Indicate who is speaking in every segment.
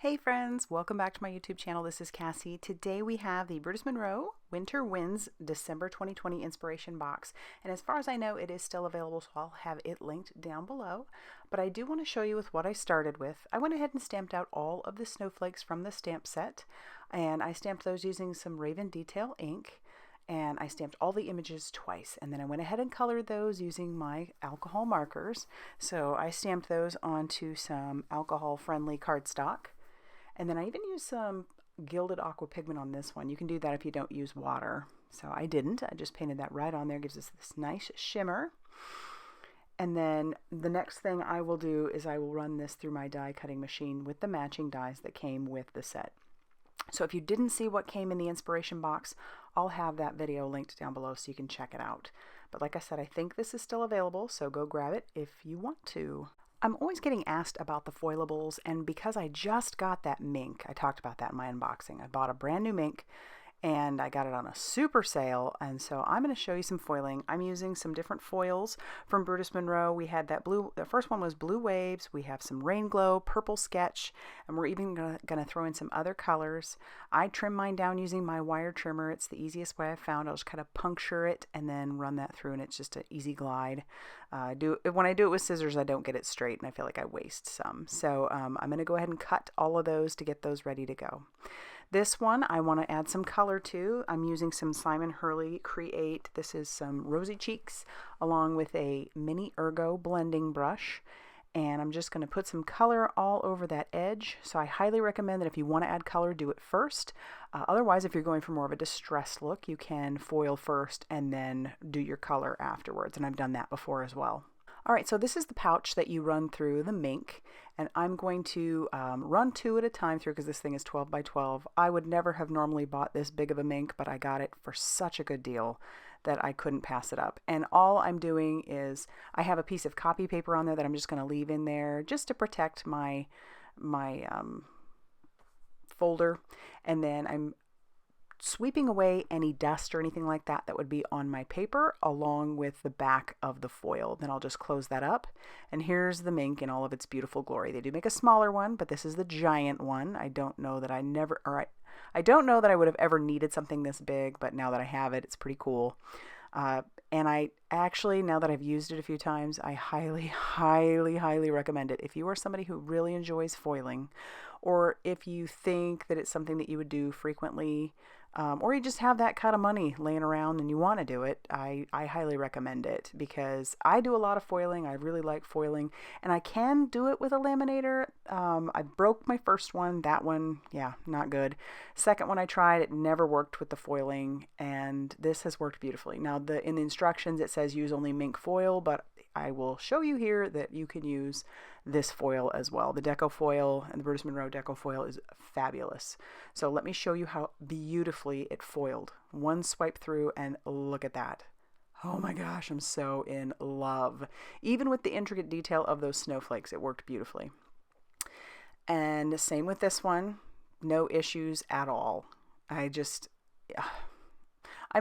Speaker 1: Hey friends, welcome back to my YouTube channel. This is Cassie. Today we have the Brutus Monroe Winter Winds December 2020 Inspiration Box. And as far as I know, it is still available, so I'll have it linked down below. But I do want to show you with what I started with. I went ahead and stamped out all of the snowflakes from the stamp set. And I stamped those using some Raven Detail ink. And I stamped all the images twice, and then I went ahead and colored those using my alcohol markers. So I stamped those onto some alcohol-friendly cardstock. And then I even used some gilded aqua pigment on this one. You can do that if you don't use water. So I didn't. I just painted that right on there. Gives us this nice shimmer. And then the next thing I will do is I will run this through my die cutting machine with the matching dies that came with the set. So if you didn't see what came in the inspiration box, I'll have that video linked down below so you can check it out. But like I said, I think this is still available, so go grab it if you want to. I'm always getting asked about the foilables, and because I just got that Minc, I talked about that in my unboxing. I bought a brand new Minc, and I got it on a super sale, and so I'm going to show you some foiling. I'm using some different foils from Brutus Monroe. We had that blue, the first one was Blue Waves. We have some Rain Glow, Purple Sketch, and we're even going to throw in some other colors. I trim mine down using my wire trimmer. It's the easiest way I've found. I'll just kind of puncture it and then run that through, and it's just an easy glide. When I do it with scissors, I don't get it straight, and I feel like I waste some. So I'm going to go ahead and cut all of those to get those ready to go. This one I want to add some color to. I'm using some Simon Hurley Create. This is some Rosy Cheeks along with a mini Ergo blending brush. And I'm just going to put some color all over that edge. So I highly recommend that if you want to add color, do it first. Otherwise, if you're going for more of a distressed look, you can foil first and then do your color afterwards. And I've done that before as well. All right, so this is the pouch that you run through the Minc, and I'm going to run 2 at a time through because this thing is 12 by 12. I would never have normally bought this big of a Minc, but I got it for such a good deal that I couldn't pass it up. And all I'm doing is I have a piece of copy paper on there that I'm just going to leave in there just to protect my folder, and then I'm sweeping away any dust or anything like that that would be on my paper along with the back of the foil. Then I'll just close that up, and here's the Minc in all of its beautiful glory. They do make a smaller one, but this is the giant one. I don't know that I don't know that I would have ever needed something this big, but now that I have it, it's pretty cool. And I actually, now that I've used it a few times, I highly, highly, highly recommend it. If you are somebody who really enjoys foiling, or if you think that it's something that you would do frequently, or you just have that kind of money laying around and you want to do it, I highly recommend it because I do a lot of foiling. I really like foiling, and I can do it with a laminator. I broke my first one. That one, yeah, not good. Second one I tried, it never worked with the foiling, and this has worked beautifully. Now, in the instructions it says use only Minc foil, but I will show you here that you can use this foil as well. The Deco foil and the Brutus Monroe Deco foil is fabulous. So let me show you how beautifully it foiled. One swipe through and look at that. Oh my gosh, I'm so in love. Even with the intricate detail of those snowflakes, it worked beautifully. And same with this one, no issues at all. I'm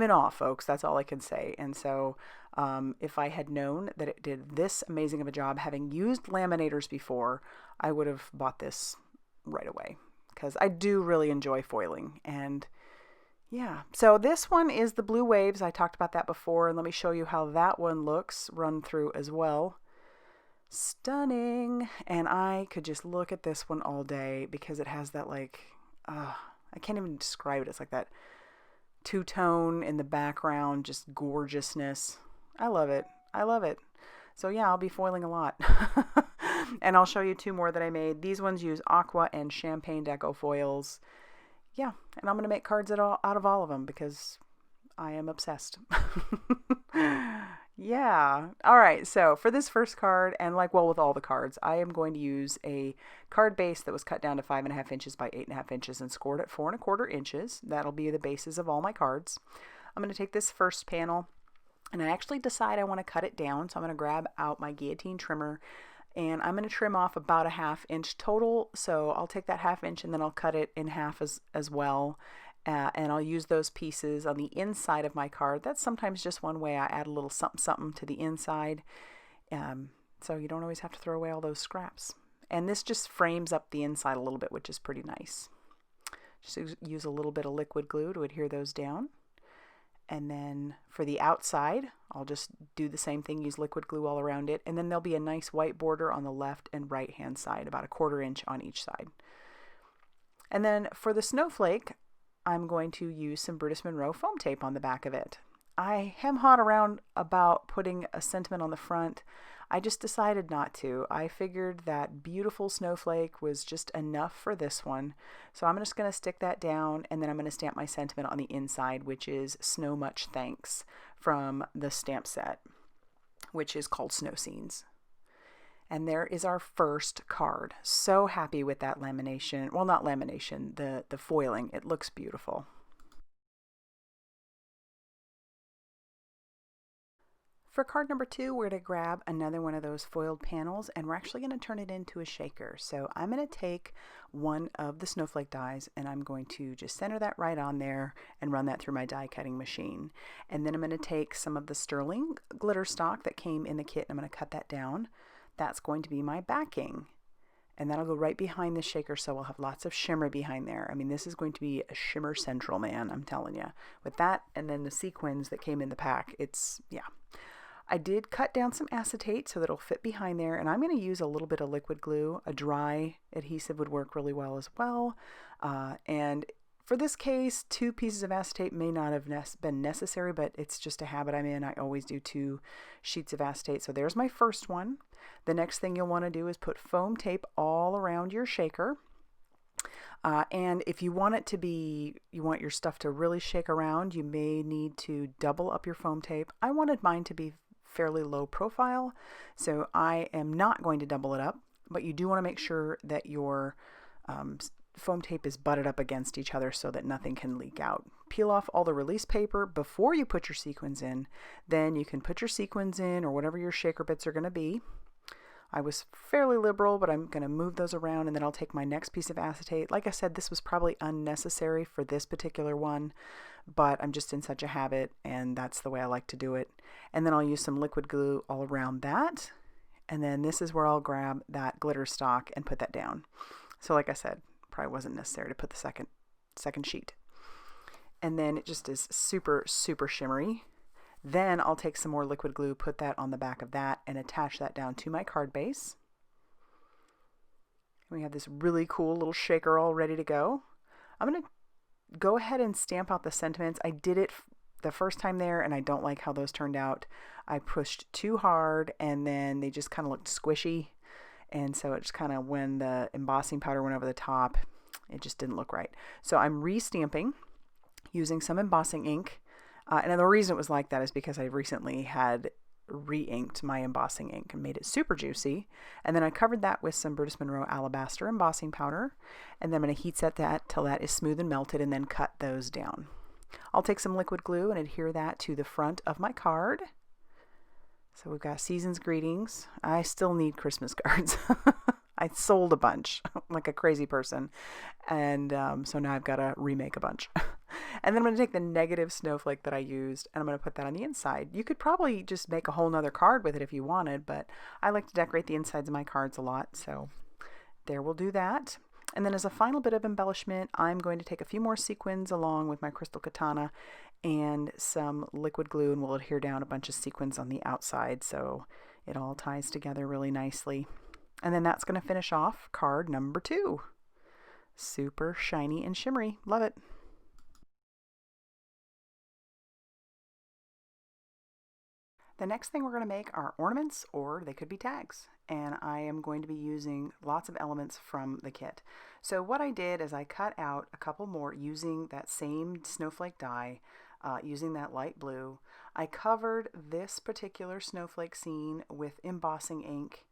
Speaker 1: in awe, folks. That's all I can say. And so if I had known that it did this amazing of a job, having used laminators before, I would have bought this right away because I do really enjoy foiling. And yeah, so this one is the Blue Waves. I talked about that before, and let me show you how that one looks run through as well. Stunning. And I could just look at this one all day because it has that I can't even describe it. It's like that two-tone in the background, just gorgeousness. I love it. I love it. So yeah, I'll be foiling a lot. And I'll show you 2 more that I made. These ones use aqua and champagne deco foils. Yeah, and I'm going to make cards out of all of them because I am obsessed. Yeah. All right. So for this first card, and with all the cards, I am going to use a card base that was cut down to 5.5 inches by 8.5 inches and scored at 4.25 inches. That'll be the bases of all my cards. I'm going to take this first panel, and I actually decide I want to cut it down. So I'm going to grab out my guillotine trimmer, and I'm going to trim off about a 1/2 inch total. So I'll take that 1/2 inch and then I'll cut it in half as well. And I'll use those pieces on the inside of my card. That's sometimes just one way I add a little something something to the inside. So you don't always have to throw away all those scraps. And this just frames up the inside a little bit, which is pretty nice. Just use a little bit of liquid glue to adhere those down. And then for the outside, I'll just do the same thing, use liquid glue all around it. And then there'll be a nice white border on the left and right hand side, about a 1/4 inch on each side. And then for the snowflake, I'm going to use some Brutus Monroe foam tape on the back of it. I hem-hawed around about putting a sentiment on the front. I just decided not to. I figured that beautiful snowflake was just enough for this one. So I'm just going to stick that down, and then I'm going to stamp my sentiment on the inside, which is Snow Much Thanks from the stamp set, which is called Snow Scenes. And there is our first card. So happy with that lamination. Well, not lamination, the foiling. It looks beautiful. For card number 2, we're going to grab another one of those foiled panels, and we're actually going to turn it into a shaker. So I'm going to take one of the snowflake dies, and I'm going to just center that right on there and run that through my die cutting machine. And then I'm going to take some of the sterling glitter stock that came in the kit, and I'm going to cut that down. That's going to be my backing. And that'll go right behind the shaker, so we'll have lots of shimmer behind there. I mean, this is going to be a shimmer central, man, I'm telling you. With that, and then the sequins that came in the pack, it's, yeah. I did cut down some acetate so that it'll fit behind there, and I'm going to use a little bit of liquid glue. A dry adhesive would work really well as well. And for this case, 2 pieces of acetate may not have been necessary, but it's just a habit I'm in. I always do 2 sheets of acetate. So there's my first one. The next thing you'll want to do is put foam tape all around your shaker. And if you want it to be, you want your stuff to really shake around, you may need to double up your foam tape. I wanted mine to be fairly low profile, so I am not going to double it up, but you do want to make sure that your foam tape is butted up against each other so that nothing can leak out. Peel off all the release paper before you put your sequins in. Then you can put your sequins in, or whatever your shaker bits are going to be. I was fairly liberal, but I'm going to move those around, and then I'll take my next piece of acetate. Like I said, this was probably unnecessary for this particular one, but I'm just in such a habit, and that's the way I like to do it. And then I'll use some liquid glue all around that, and then this is where I'll grab that glitter stock and put that down. So like I said, probably wasn't necessary to put the second sheet. And then it just is super, super shimmery. Then I'll take some more liquid glue, put that on the back of that, and attach that down to my card base. We have this really cool little shaker all ready to go. I'm going to go ahead and stamp out the sentiments. I did it the first time there, and I don't like how those turned out. I pushed too hard, and then they just kind of looked squishy. And so it just kind of, when the embossing powder went over the top, it just didn't look right. So I'm re-stamping using some embossing ink. And the reason it was like that is because I recently had re-inked my embossing ink and made it super juicy. And then I covered that with some Brutus Monroe Alabaster embossing powder. And then I'm going to heat set that till that is smooth and melted, and then cut those down. I'll take some liquid glue and adhere that to the front of my card. So we've got Season's Greetings. I still need Christmas cards. I sold a bunch like a crazy person. And so now I've got to remake a bunch. And then I'm going to take the negative snowflake that I used, and I'm going to put that on the inside. You could probably just make a whole nother card with it if you wanted, but I like to decorate the insides of my cards a lot. So there, we'll do that. And then as a final bit of embellishment, I'm going to take a few more sequins along with my crystal katana and some liquid glue, and we'll adhere down a bunch of sequins on the outside so it all ties together really nicely. And then that's going to finish off card number 2. Super shiny and shimmery. Love it. The next thing we're going to make are ornaments, or they could be tags, and I am going to be using lots of elements from the kit. So what I did is I cut out a couple more using that same snowflake die, using that light blue. I covered this particular snowflake scene with embossing ink,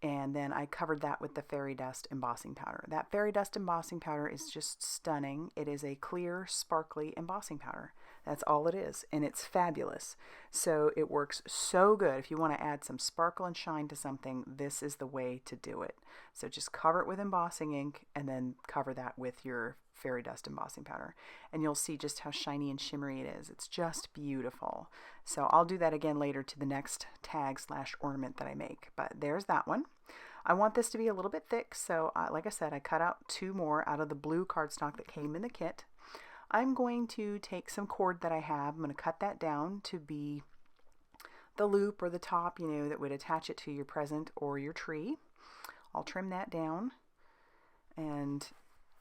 Speaker 1: and then I covered that with the fairy dust embossing powder. That fairy dust embossing powder is just stunning. It is a clear, sparkly embossing powder. That's all it is, and it's fabulous. So it works so good. If you want to add some sparkle and shine to something, this is the way to do it. So just cover it with embossing ink, and then cover that with your fairy dust embossing powder. And you'll see just how shiny and shimmery it is. It's just beautiful. So I'll do that again later to the next tag / ornament that I make. But there's that one. I want this to be a little bit thick, so like I said, I cut out 2 more out of the blue cardstock that came in the kit. I'm going to take some cord that I have. I'm going to cut that down to be the loop or the top, that would attach it to your present or your tree. I'll trim that down, and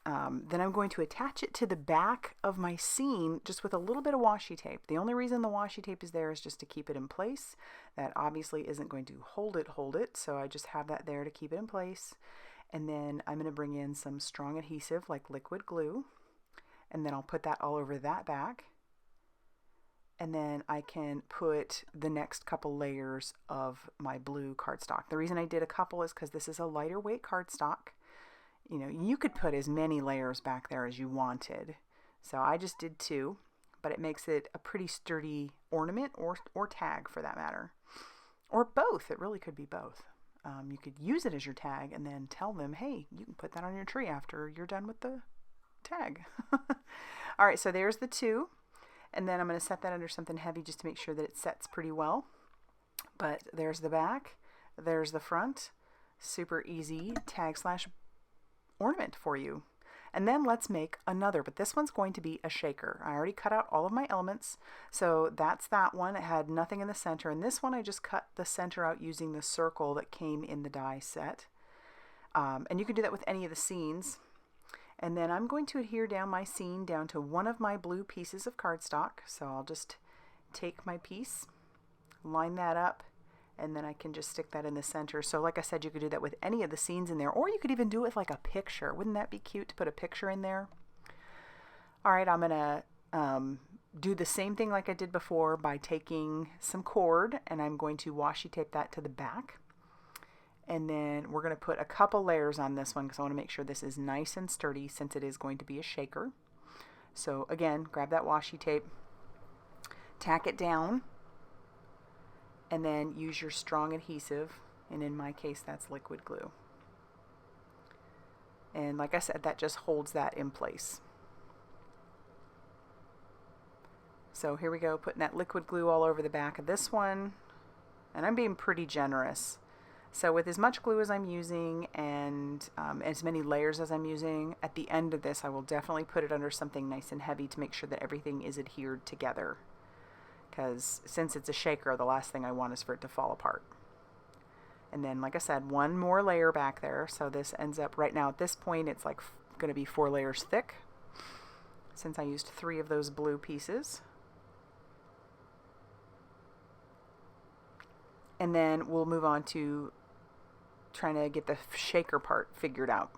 Speaker 1: then I'm going to attach it to the back of my scene just with a little bit of washi tape. The only reason the washi tape is there is just to keep it in place. That obviously isn't going to hold it, so I just have that there to keep it in place. And then I'm going to bring in some strong adhesive like liquid glue, and then I'll put that all over that back. And then I can put the next couple layers of my blue cardstock. The reason I did a couple is because this is a lighter weight cardstock. You could put as many layers back there as you wanted. So I just did 2, but it makes it a pretty sturdy ornament or tag for that matter. Or both. It really could be both. You could use it as your tag and then tell them, hey, you can put that on your tree after you're done with the tag. All right, so there's the 2. And then I'm going to set that under something heavy just to make sure that it sets pretty well. But there's the back. There's the front. Super easy tag / ornament for you. And then let's make another, but this one's going to be a shaker. I already cut out all of my elements, so that's that one. It had nothing in the center, and this one I just cut the center out using the circle that came in the die set. And you can do that with any of the scenes. And then I'm going to adhere down my scene down to one of my blue pieces of cardstock. So I'll just take my piece, line that up, and then I can just stick that in the center. So like I said, you could do that with any of the scenes in there, or you could even do it with like a picture. Wouldn't that be cute to put a picture in there? All right, I'm gonna do the same thing like I did before by taking some cord, and I'm going to washi tape that to the back. And then we're going to put a couple layers on this one because I want to make sure this is nice and sturdy since it is going to be a shaker. So again, grab that washi tape, tack it down, and then use your strong adhesive, and in my case that's liquid glue. And like I said, that just holds that in place. So here we go, putting that liquid glue all over the back of this one, and I'm being pretty generous. So with as much glue as I'm using and as many layers as I'm using, at the end of this I will definitely put it under something nice and heavy to make sure that everything is adhered together. Because since it's a shaker, the last thing I want is for it to fall apart. And then, like I said, one more layer back there. So this ends up, right now at this point, it's like going to be 4 layers thick, since I used 3 of those blue pieces. And then we'll move on to trying to get the shaker part figured out.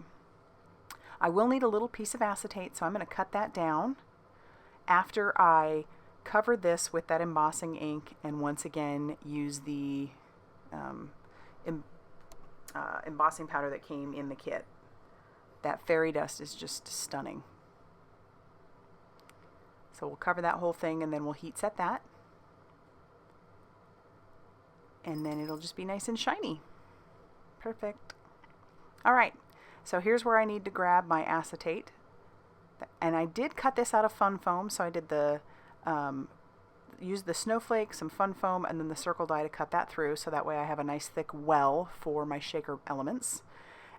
Speaker 1: I will need a little piece of acetate, so I'm going to cut that down after I cover this with that embossing ink, and once again use the embossing powder that came in the kit. That fairy dust is just stunning. So we'll cover that whole thing, and then we'll heat set that, and then it'll just be nice and shiny. Perfect. All right, so here's where I need to grab my acetate, and I did cut this out of fun foam, so I did the use the snowflake, some fun foam, and then the circle die to cut that through, so that way I have a nice thick well for my shaker elements.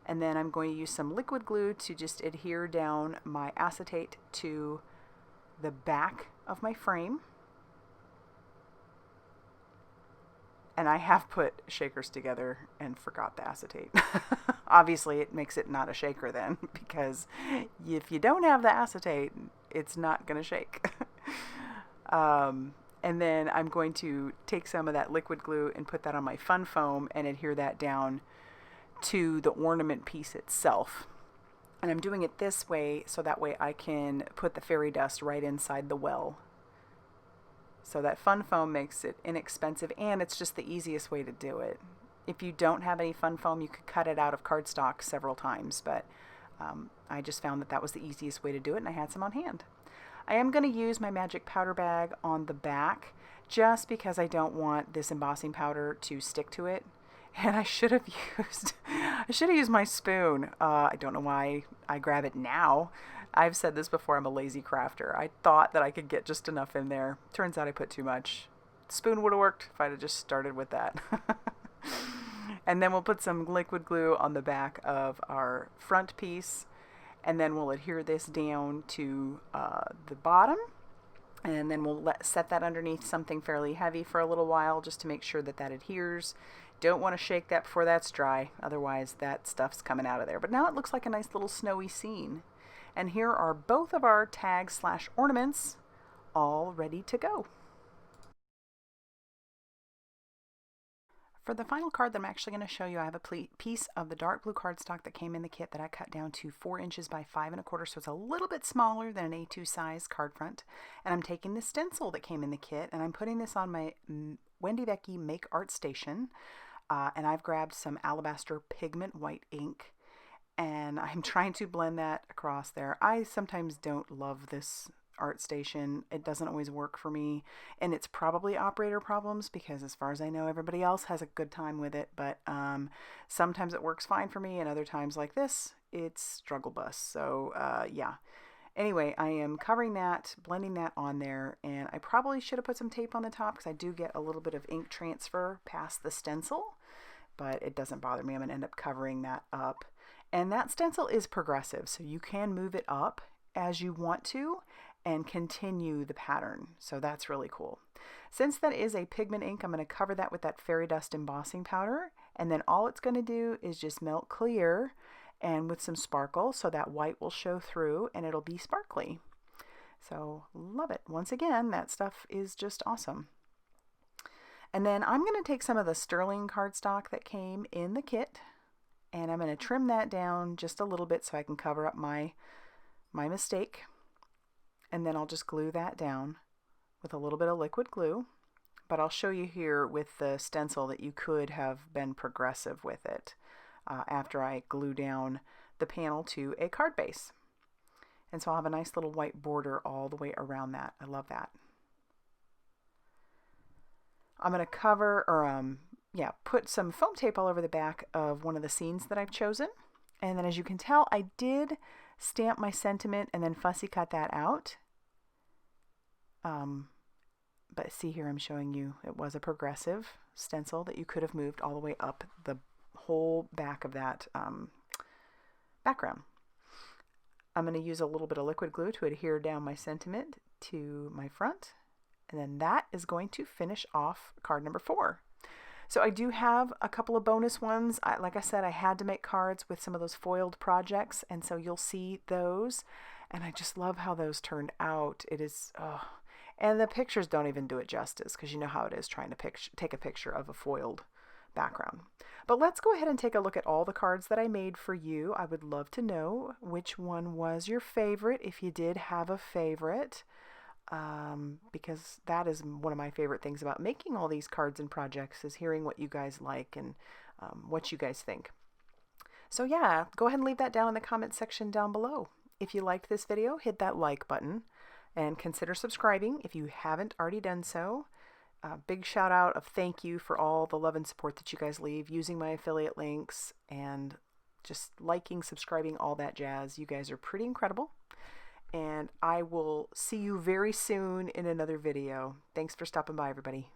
Speaker 1: And then I'm going to use some liquid glue to just adhere down my acetate to the back of my frame. And I have put shakers together and forgot the acetate. Obviously it makes it not a shaker then, because if you don't have the acetate, it's not going to shake. And then I'm going to take some of that liquid glue and put that on my fun foam and adhere that down to the ornament piece itself. And I'm doing it this way so that way I can put the fairy dust right inside the well. So that fun foam makes it inexpensive, and it's just the easiest way to do it. If you don't have any fun foam, you could cut it out of cardstock several times, but I just found that that was the easiest way to do it, and I had some on hand. I am going to use my magic powder bag on the back just because I don't want this embossing powder to stick to it. And I should have used my spoon. I don't know why I grab it now. I've said this before, I'm a lazy crafter. I thought that I could get just enough in there. Turns out I put too much. The spoon would have worked if I'd have just started with that. And then we'll put some liquid glue on the back of our front piece, and then we'll adhere this down to the bottom, and then we'll set that underneath something fairly heavy for a little while just to make sure that that adheres. Don't want to shake that before that's dry, otherwise that stuff's coming out of there. But now it looks like a nice little snowy scene. And here are both of our tags / ornaments all ready to go. For the final card that I'm actually going to show you, I have a piece of the dark blue cardstock that came in the kit that I cut down to 4 inches by 5 1/4, so it's a little bit smaller than an A2 size card front. And I'm taking the stencil that came in the kit and I'm putting this on my Wendy Vecchi Make Art Station. And I've grabbed some Alabaster Pigment White ink and I'm trying to blend that across there. I sometimes don't love this art station. It doesn't always work for me, and it's probably operator problems because as far as I know everybody else has a good time with it, but sometimes it works fine for me and other times like this it's struggle bus. So yeah, anyway, I am covering that, blending that on there, and I probably should have put some tape on the top because I do get a little bit of ink transfer past the stencil, but it doesn't bother me. I'm going to end up covering that up. And that stencil is progressive, so you can move it up as you want to and continue the pattern. So that's really cool. Since that is a pigment ink, I'm going to cover that with that fairy dust embossing powder, and then all it's going to do is just melt clear and with some sparkle, so that white will show through and it'll be sparkly. So love it. Once again, that stuff is just awesome. And then I'm going to take some of the sterling cardstock that came in the kit and I'm going to trim that down just a little bit so I can cover up my mistake. And then I'll just glue that down with a little bit of liquid glue. But I'll show you here with the stencil that you could have been progressive with it after I glue down the panel to a card base. And so I'll have a nice little white border all the way around that. I love that. I'm going to cover, or put some foam tape all over the back of one of the scenes that I've chosen. And then as you can tell, I did stamp my sentiment and then fussy cut that out. But see here, I'm showing you it was a progressive stencil that you could have moved all the way up the whole back of that background. I'm going to use a little bit of liquid glue to adhere down my sentiment to my front. And then that is going to finish off card number 4. So I do have a couple of bonus ones. Like I said, I had to make cards with some of those foiled projects, and so you'll see those. And I just love how those turned out. It is, and the pictures don't even do it justice because you know how it is trying to take a picture of a foiled background. But let's go ahead and take a look at all the cards that I made for you. I would love to know which one was your favorite, if you did have a favorite. Because that is one of my favorite things about making all these cards and projects, is hearing what you guys like and what you guys think. So yeah, go ahead and leave that down in the comment section down below. If you liked this video, hit that like button and consider subscribing if you haven't already done so. Big shout out of thank you for all the love and support that you guys leave using my affiliate links and just liking, subscribing, all that jazz. You guys are pretty incredible. And I will see you very soon in another video. Thanks for stopping by, everybody.